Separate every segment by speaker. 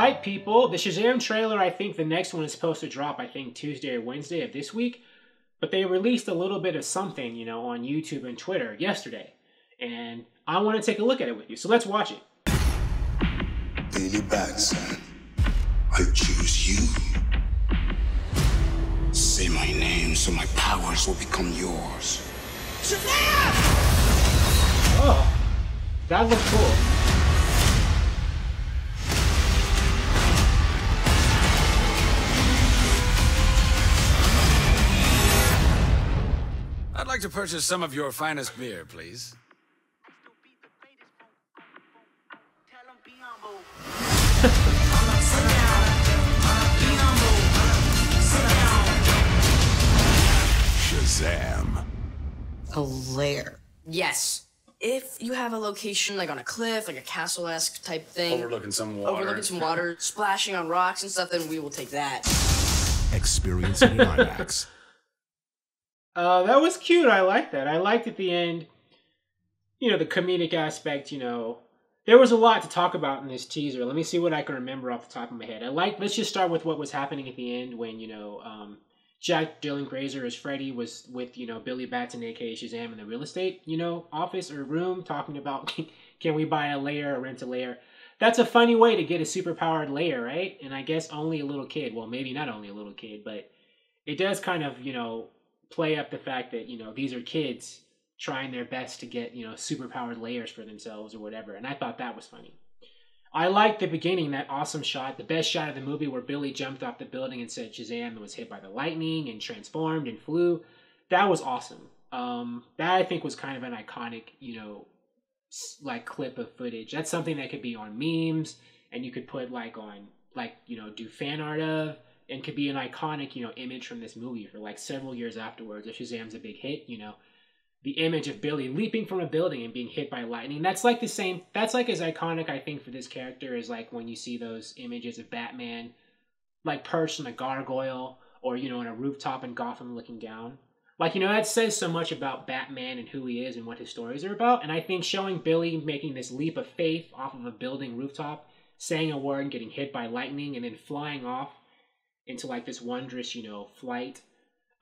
Speaker 1: right, people. The Shazam trailer, I think the next one is supposed to drop, I think, Tuesday or Wednesday of this week. But they released a little bit of something, you know, on YouTube and Twitter yesterday. And I want to take a look at it with you. So let's watch it.
Speaker 2: Billy Batson, I choose you. Say my name so my powers will become yours. Shazam!
Speaker 1: Oh, that looks cool.
Speaker 3: I'd like to purchase some of your finest beer, please.
Speaker 2: Shazam.
Speaker 4: A lair. Yes. If you have a location like on a cliff, like a castle-esque type thing.
Speaker 3: Overlooking some water.
Speaker 4: Splashing on rocks and stuff, then we will take that.
Speaker 2: Experience it in IMAX.
Speaker 1: That was cute. I liked that. I liked at the end, you know, the comedic aspect, you know. There was a lot to talk about in this teaser. Let me see what I can remember off the top of my head. Let's just start with what was happening at the end when, you know, Jack Dylan Grazer as Freddy was with, you know, Billy Batson, aka Shazam, in the real estate, you know, office or room talking about can we buy a lair or rent a lair. That's a funny way to get a superpowered lair, right? And I guess only a little kid, well, maybe not only a little kid, but it does kind of, you know, play up the fact that, you know, these are kids trying their best to get, you know, superpowered layers for themselves or whatever. And I thought that was funny. I liked the beginning, that awesome shot, the best shot of the movie where Billy jumped off the building and said Shazam and was hit by the lightning and transformed and flew. That was awesome. That I think was kind of an iconic, you know, like clip of footage. That's something that could be on memes and you could put like on, like, you know, do fan art of, and could be an iconic, you know, image from this movie for like several years afterwards. If Shazam's a big hit, you know, the image of Billy leaping from a building and being hit by lightning. That's like the same, that's like as iconic, I think, for this character as like when you see those images of Batman like perched on a gargoyle or, you know, on a rooftop in Gotham looking down. Like, you know, that says so much about Batman and who he is and what his stories are about. And I think showing Billy making this leap of faith off of a building rooftop, saying a word and getting hit by lightning and then flying off into like this wondrous, you know, flight.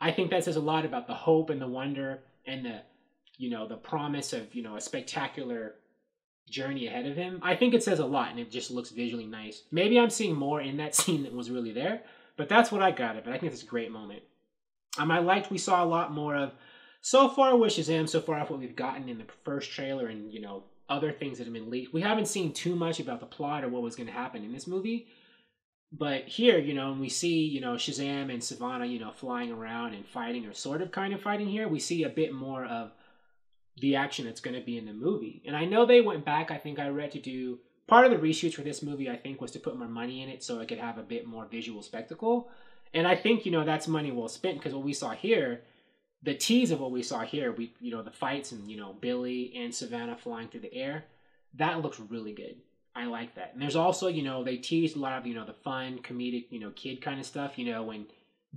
Speaker 1: I think that says a lot about the hope and the wonder and the, you know, the promise of, you know, a spectacular journey ahead of him. I think it says a lot and it just looks visually nice. Maybe I'm seeing more in that scene than was really there, but that's what I got of it. I think it's a great moment. I liked we saw a lot more of, so far with Shazam, so far off what we've gotten in the first trailer and, you know, other things that have been leaked. We haven't seen too much about the plot or what was going to happen in this movie. But here, you know, when we see, you know, Shazam and Savannah, you know, flying around and fighting or sort of kind of fighting here, we see a bit more of the action that's going to be in the movie. And I know they went back, I think I read, to do part of the reshoots for this movie, I think, was to put more money in it so it could have a bit more visual spectacle. And I think, you know, that's money well spent because what we saw here, the tease of what we saw here, you know, the fights and, you know, Billy and Savannah flying through the air, that looks really good. I like that. And there's also, you know, they teased a lot of, you know, the fun, comedic, you know, kid kind of stuff. You know, when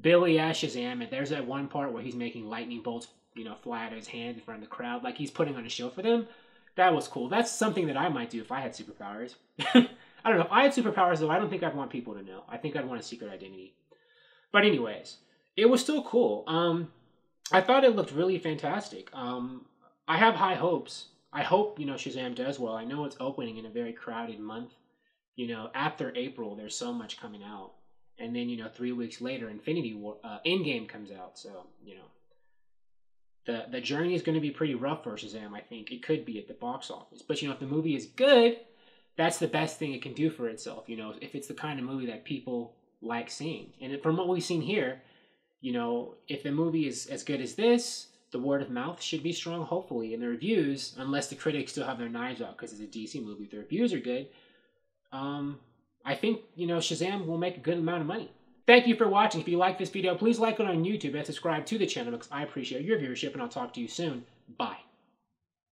Speaker 1: Billy as Shazam, and there's that one part where he's making lightning bolts, you know, fly out of his hand in front of the crowd. Like he's putting on a show for them. That was cool. That's something that I might do if I had superpowers. I don't know. If I had superpowers, though, I don't think I'd want people to know. I think I'd want a secret identity. But anyways, it was still cool. I thought it looked really fantastic. I have high hopes. I hope, you know, Shazam does well. I know it's opening in a very crowded month. You know, after April, there's so much coming out. And then, you know, 3 weeks later, Infinity War, Endgame comes out. So, you know, the journey is going to be pretty rough for Shazam, I think. It could be at the box office. But, you know, if the movie is good, that's the best thing it can do for itself. You know, if it's the kind of movie that people like seeing. And from what we've seen here, you know, if the movie is as good as this, the word of mouth should be strong, hopefully. And the reviews, unless the critics still have their knives out because it's a DC movie, if the reviews are good, I think, you know, Shazam will make a good amount of money. Thank you for watching. If you like this video, please like it on YouTube and subscribe to the channel because I appreciate your viewership, and I'll talk to you soon. Bye.